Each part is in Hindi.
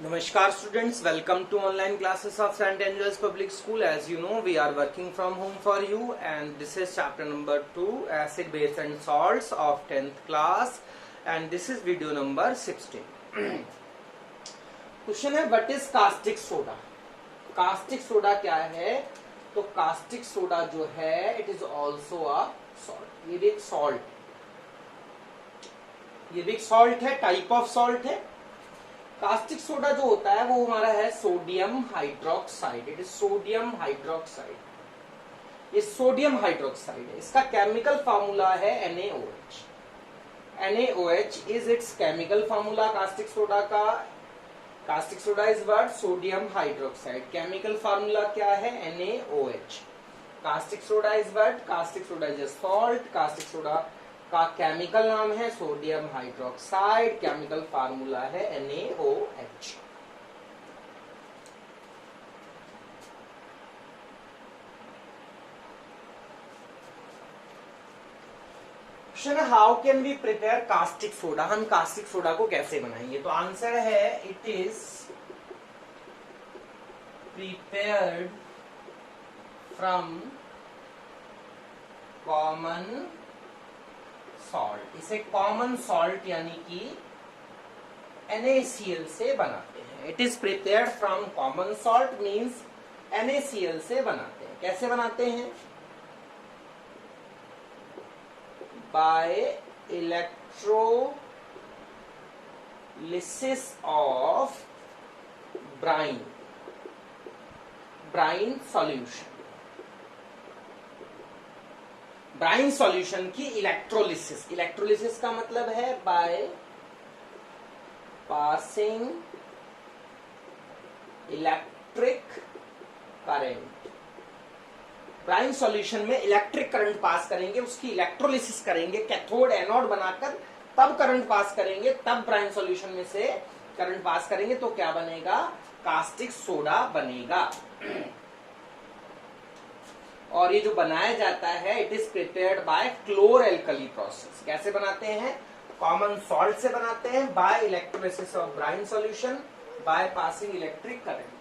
Namaskar students, welcome to online classes of St. Andrews Public School. As you know, we are working from home for you and this is chapter number 2, acid, base and salts of 10th class and this is video number 16. Question है what is caustic soda. Caustic soda क्या है? तो कास्टिक सोडा जो है it is also a salt. ये भी एक सॉल्ट, ये भी एक सॉल्ट है, टाइप ऑफ सॉल्ट है। कास्टिक सोडा जो होता है वो हमारा है sodium hydroxide. It is sodium hydroxide. ये सोडियम हाइड्रोक्साइड है। इसका केमिकल फार्मूला है NaOH। NaOH is its chemical formula caustic soda का। Caustic soda is what? Sodium hydroxide. Chemical formula क्या है? NaOH। Caustic soda is what? Caustic soda is a salt. Caustic soda का केमिकल नाम है सोडियम हाइड्रोक्साइड। केमिकल फार्मूला है NaOH। क्वेश्चन है how can we prepare caustic soda. हम कास्टिक सोडा को कैसे बनाएंगे? तो आंसर है it is prepared from common salt. इसे कॉमन सॉल्ट यानी कि NaCl से बनाते हैं। It is prepared from common salt means NaCl से बनाते हैं। कैसे बनाते हैं? By electrolysis of brine solution. Brine solution की इलेक्ट्रोलिसिस। इलेक्ट्रोलिसिस का मतलब है by passing electric current. Brine solution में इलेक्ट्रिक करंट पास करेंगे, उसकी इलेक्ट्रोलिसिस करेंगे, कैथोड एनोड बनाकर तब करंट पास करेंगे, तब ब्राइन सॉल्यूशन में से करंट पास करेंगे तो क्या बनेगा? कास्टिक सोडा बनेगा। और ये जो बनाया जाता है it is prepared by chlor alkali process. कैसे बनाते हैं? कॉमन सॉल्ट से बनाते हैं by electrolysis of brine solution by passing electric current.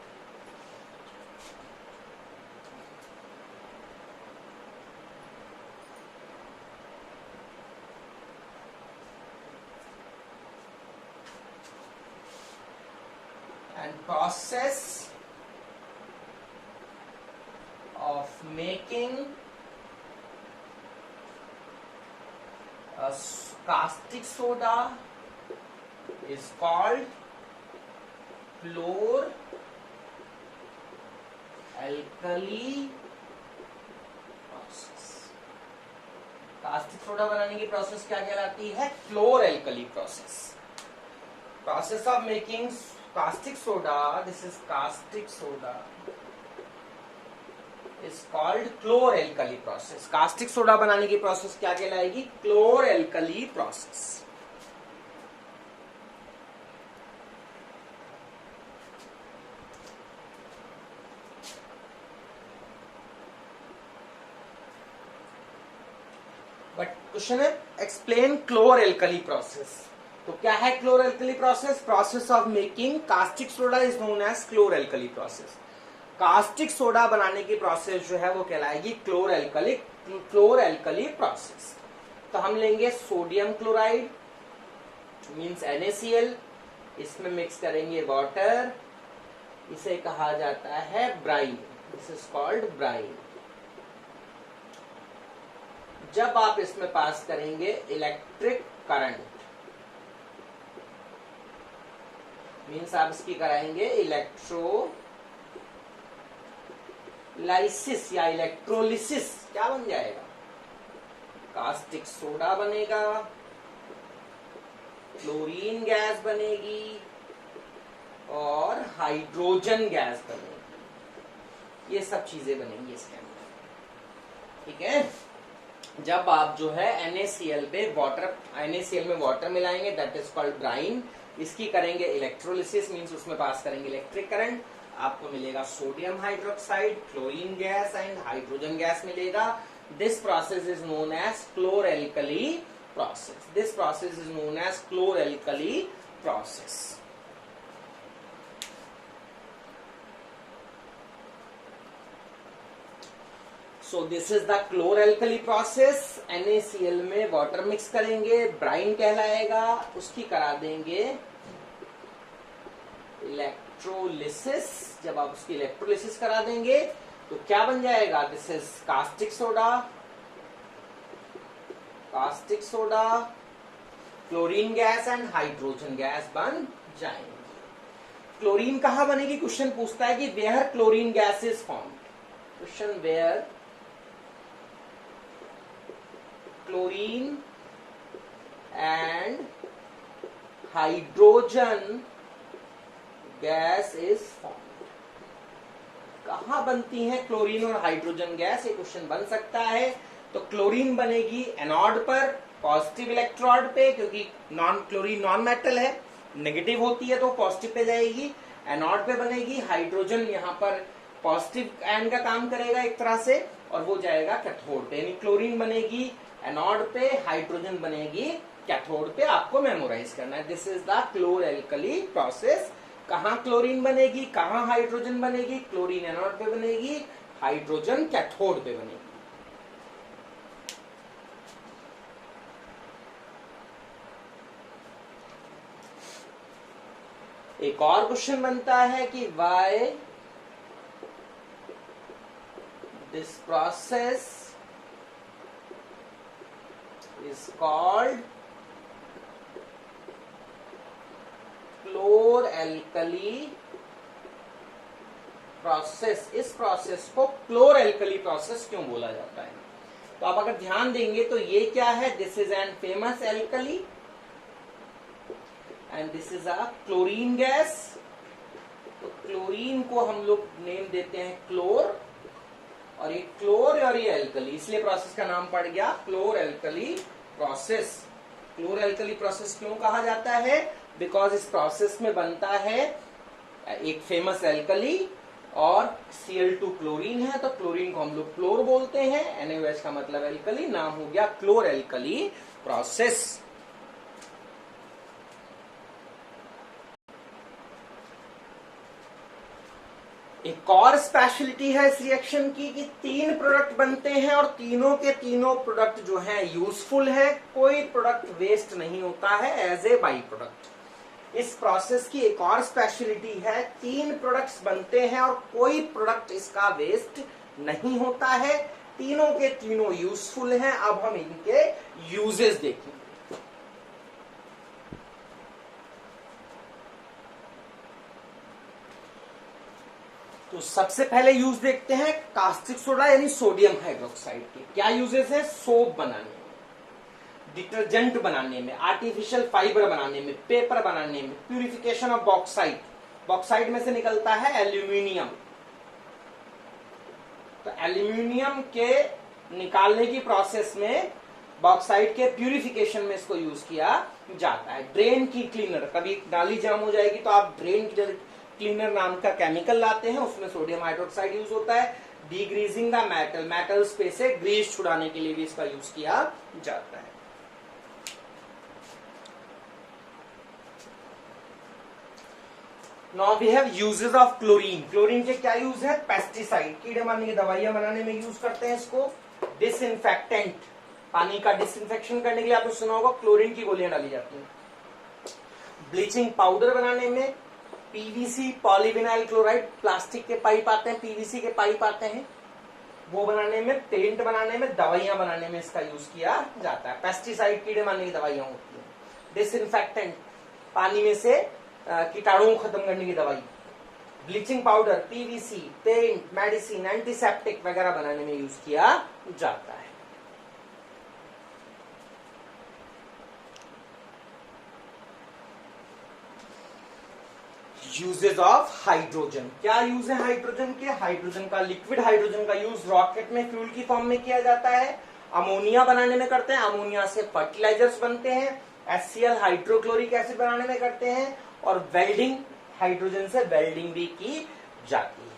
And process of making a caustic soda is called chlor-alkali process। Caustic soda बनाने की प्रोसेस क्या कहलाती है? Chlor alkali process. Process of making caustic soda, this is caustic soda, is called chlor-alkali process। caustic soda बनाने की प्रोसेस क्या कहलाएगी? chlor-alkali process। बट क्वेश्चन है एक्सप्लेन chlor-alkali process। तो क्या है chlor alkali process? Process of making caustic soda is known as chlor alkali process. Caustic soda बनाने की प्रोसेस जो है वो कहलाएगी क्लोर एल्कली प्रोसेस। तो हम लेंगे सोडियम क्लोराइड मींस NaCl, इसमें मिक्स करेंगे वाटर, इसे कहा जाता है brine. This is called brine. जब आप इसमें पास करेंगे इलेक्ट्रिक करंट मीन्स आप इसकी कराएंगे इलेक्ट्रोलाइसिस या इलेक्ट्रोलिसिस, क्या बन जाएगा? कास्टिक सोडा बनेगा, क्लोरीन गैस बनेगी और हाइड्रोजन गैस बनेगी। ये सब चीजें बनेंगी इसके अंदर। ठीक है। जब आप जो है NaCl में वाटर मिलाएंगे दैट इज कॉल्ड ब्राइन, इसकी करेंगे इलेक्ट्रोलिसिस मींस उसमें पास करेंगे इलेक्ट्रिक करंट, आपको मिलेगा sodium hydroxide, chlorine gas and hydrogen gas मिलेगा। This process is known as chlor alkali process. This process is known as chlor-alkali process. So this is the chlor alkali process. NaCl में वाटर मिक्स करेंगे, ब्राइन कहलाएगा, उसकी करा देंगे इलेक्ट्रोलिसिस। जब आप उसकी इलेक्ट्रोलिसिस करा देंगे तो क्या बन जाएगा? This is caustic soda. Caustic soda, chlorine gas and hydrogen gas बन जाएंगे। क्लोरीन कहां बनेगी? क्वेश्चन पूछता है कि where chlorine gas is formed. Question where chlorine and hydrogen gas is formed. कहां बनती है क्लोरीन और हाइड्रोजन गैस? ये क्वेश्चन बन सकता है। तो क्लोरीन बनेगी एनोड पर, पॉजिटिव इलेक्ट्रोड पे, क्योंकि क्लोरीन नॉन मेटल है, नेगेटिव होती है तो पॉजिटिव पे जाएगी, एनोड पे बनेगी। हाइड्रोजन यहाँ पर पॉजिटिव आयन का काम करेगा एक तरह से, और वो जाएगा कैथोड पे। यानी क्लोरीन बनेगी एनोड पे, हाइड्रोजन बनेगी कैथोड पे। आपको मेमोराइज करना है। This is the chlor alkali process. कहाँ क्लोरीन बनेगी, कहाँ हाइड्रोजन बनेगी? क्लोरीन एनोड पे बनेगी, हाइड्रोजन कैथोड पे बनेगी। एक और क्वेश्चन बनता है कि why this process is called chlor alkali process. इस प्रोसेस को क्लोर एल्कली प्रोसेस क्यों बोला जाता है? तो आप अगर ध्यान देंगे तो ये क्या है? This is an famous alkali and this is a chlorine gas. तो क्लोरीन को हम लोग नेम देते हैं क्लोर, और ये क्लोर और ये एल्कली, इसलिए प्रोसेस का नाम पड़ गया क्लोर एल्कली प्रोसेस। क्लोर एल्कली प्रोसेस क्यों कहा जाता है? बिकॉज इस प्रोसेस में बनता है एक फेमस एल्कली और Cl2 क्लोरीन है, तो क्लोरीन को हम लोग क्लोर बोलते हैं। NaOH का मतलब एल्कली, नाम हो गया क्लोर एल्कली प्रोसेस। एक और स्पेशलिटी है इस रिएक्शन की कि 3 प्रोडक्ट बनते हैं और तीनों के तीनों प्रोडक्ट जो हैं यूजफुल है। कोई प्रोडक्ट वेस्ट नहीं होता है एज ए बाई प्रोडक्ट। इस प्रोसेस की एक और स्पेशलिटी है, 3 प्रोडक्ट्स बनते हैं और कोई प्रोडक्ट इसका वेस्ट नहीं होता है। तीनों के तीनों यूजफुल हैं। अब हम इनके यूजेस देखेंगे। तो सबसे पहले यूज देखते हैं कास्टिक सोडा यानी सोडियम हाइड्रोक्साइड के। क्या यूजेस है? सोप बनाने में, डिटर्जेंट बनाने में, आर्टिफिशियल फाइबर बनाने में, पेपर बनाने में, प्यूरिफिकेशन ऑफ बॉक्साइट। बॉक्साइट में से निकलता है एल्यूमिनियम, तो एल्यूमिनियम के निकालने की प्रोसेस में बॉक्साइट के प्यूरिफिकेशन में इसको यूज किया जाता है। ड्रेन की क्लीनर, कभी नाली जाम हो जाएगी तो आप ड्रेन क्लीनर नाम का केमिकल लाते हैं, उसमें सोडियम हाइड्रोक्साइड यूज होता है। डीग्रीजिंग द मेटल, मेटल्स पे से ग्रीस छुड़ाने के लिए भी इसका यूज किया जाता है। Now we have uses of chlorine. Chlorine के क्या यूज है? पेस्टिसाइड, कीड़े मारने की दवाइयां बनाने में यूज करते हैं इसको। डिसइंफेक्टेंट, पानी का डिसइंफेक्शन करने के लिए आपने सुना होगा क्लोरीन की गोलियां डाली जाती हैं। ब्लीचिंग पाउडर बनाने में, पीवीसी पॉलीविनाइल क्लोराइड, प्लास्टिक के पाइप आते हैं, पीवीसी के पाइप आते हैं, वो बनाने में, पेंट बनाने में, दवाइयां बनाने में इसका यूज किया जाता है। पेस्टिसाइड कीड़े मारने की दवाइयां होती हैं। डिसइंफेक्टेंट, पानी में से कीटाणुओं को खत्म करने की दवाई। Bleaching powder, PVC, paint, medicine, antiseptic वगैरह बनाने में यूज किया जाता है। Uses of hydrogen. क्या यूज है हाइड्रोजन के? हाइड्रोजन का, लिक्विड हाइड्रोजन का यूज रॉकेट में फ्यूल की फॉर्म में किया जाता है। अमोनिया बनाने में करते हैं, अमोनिया से फर्टिलाइजर्स बनते हैं। HCl हाइड्रोक्लोरिक एसिड बनाने में करते हैं, और वेल्डिंग, हाइड्रोजन से वेल्डिंग भी की जाती है।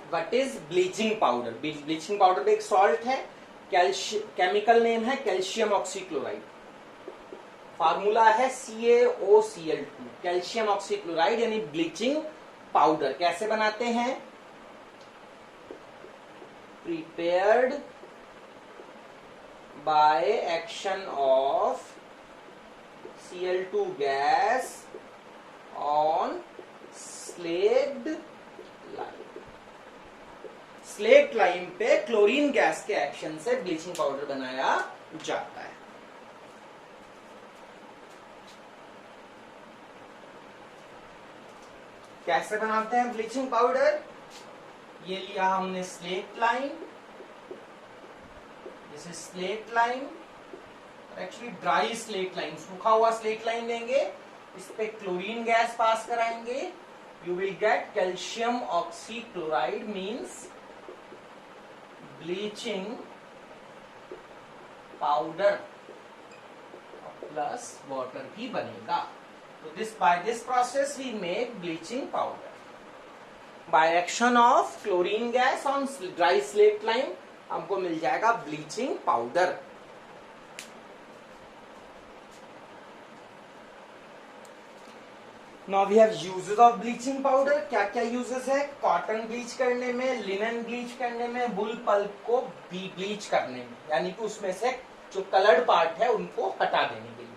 What is bleaching powder? Bleaching powder भी एक सॉल्ट है, केमिकल नेम है कैल्शियम ऑक्सीक्लोराइड। फार्मूला है CaOCl2, कैल्शियम ऑक्सीक्लोराइड यानी ब्लीचिंग पाउडर। कैसे बनाते हैं? Prepared by action of Cl2 gas on slaked lime. Slaked lime पे क्लोरीन गैस के एक्शन से ब्लीचिंग पाउडर बनाया जाता है। कैसे बनाते हैं ब्लीचिंग पाउडर? ये लिया हमने slaked lime, this is slaked lime, actually dry slaked lime, सूखा हुआ स्लेक्ट लाइम लेंगे, इस पे क्लोरीन गैस पास कराएंगे, you will get calcium oxychloride means bleaching powder plus water भी बनेगा। तो by this process we make bleaching powder by action of chlorine gas on dry slaked lime, हमको मिल जाएगा bleaching powder. Now we have uses of bleaching powder। क्या क्या uses है? कॉटन ब्लीच करने में, लिनन ब्लीच करने में, वुल पल्प को ब्लीच करने में, यानी कि उसमें से जो कलर्ड पार्ट है उनको हटा देने के लिए।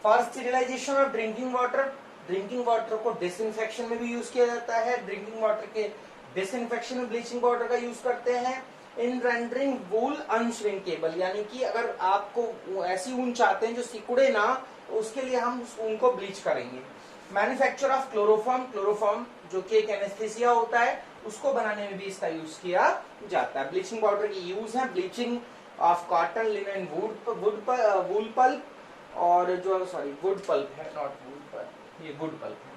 For sterilization of drinking water, drinking water को डिसइंफेक्शन में भी यूज किया जाता है। ड्रिंकिंग वाटर के डिसइंफेक्शन में ब्लीचिंग पाउडर का यूज करते हैं। इन रेंडरिंग वूल अनश्रिंकेबल, यानी कि अगर आपको ऐसी ऊन चाहते हैं जो सिकुड़े ना, तो उसके लिए हम उस ऊन को ब्लीच करेंगे। मैन्युफैक्चर ऑफ क्लोरोफॉर्म, क्लोरोफॉर्म जो कि एक एनेस्थीसिया होता है, उसको बनाने में भी इसका यूज किया जाता है। ब्लीचिंग पाउडर की यूज है bleaching of cotton, linen, wool pulp, और जो वुड पल्प है, नॉट वूल पल्प, ये वुड पल्प है।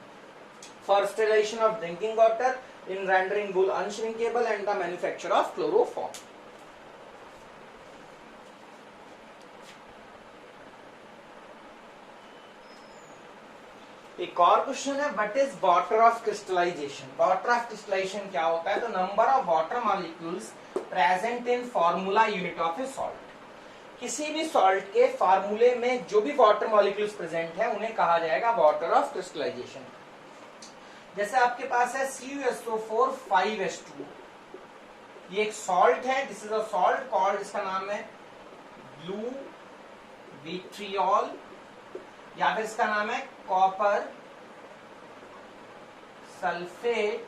For sterilization of drinking water, in rendering wool unshrinkable and the manufacture of chloroform. एक और क्वेश्चन है, what is water of crystallization? Water of crystallization क्या होता है? तो number of water molecules present in formula unit of a salt. किसी भी सॉल्ट के फार्मूले में जो भी वाटर मॉलिक्यूल्स प्रेजेंट है उन्हें कहा जाएगा वाटर ऑफ क्रिस्टलाइजेशन। जैसे आपके पास है CuSO4 5H2, ये एक सॉल्ट है, this is a salt called, इसका नाम है ब्लू विट्रियोल, या फिर इसका नाम है कॉपर सल्फेट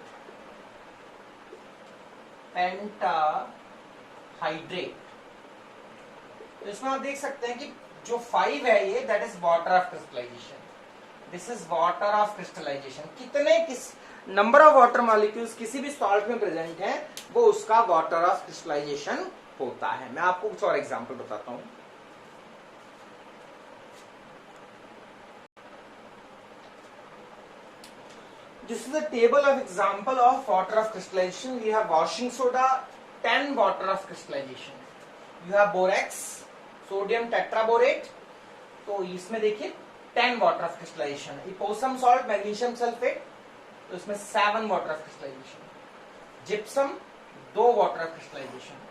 पेंटाहाइड्रेट। तो इसमें आप देख सकते हैं कि जो 5 है ये, that is water of crystallization, this is water of crystallization. किस नंबर ऑफ वाटर मॉलिक्यूल्स किसी भी सॉल्ट में प्रेजेंट है, वो उसका वाटर ऑफ क्रिस्टलाइजेशन होता है। मैं आपको कुछ और एग्जांपल बताता हूं। This is a table of example of water of crystallization. We have washing soda, 10 water of crystallization. You have borax, sodium tetraborate. तो इसमें देखिए 10 water of crystallization. Epoxy salt, magnesium sulfate, तो इसमें 7 water of crystallization. Gypsum 2 water of crystallization.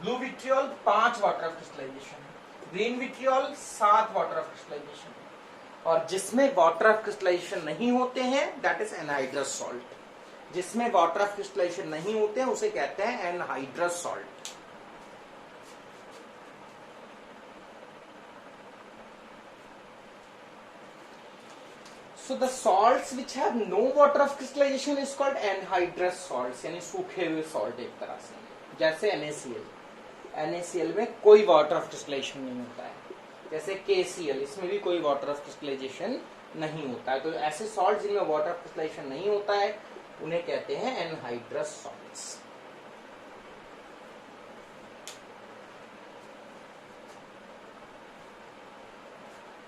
Blue vitriol 5 water of crystallization. Green vitriol 7 water of crystallization. और जिसमें वाटर ऑफ क्रिस्टलाइजेशन नहीं होते हैं, दैट इज एनहाइड्रस सॉल्ट। जिसमें वाटर ऑफ क्रिस्टलाइजेशन नहीं होते हैं उसे कहते हैं anhydrous salt. So the salts which have no water of crystallization is called anhydrous salts, यानी सूखे हुए सॉल्ट एक तरह से, जैसे NaCl। NaCl में कोई वाटर ऑफ क्रिस्टलाइजेशन नहीं होता है। जैसे KCl, इसमें भी कोई वाटर ऑफ क्रिस्टलाइजेशन नहीं होता है। तो ऐसे सॉल्ट जिनमें वाटर ऑफ क्रिस्टलाइजेशन नहीं होता है उन्हें कहते हैं एनहाइड्रस सॉल्ट्स।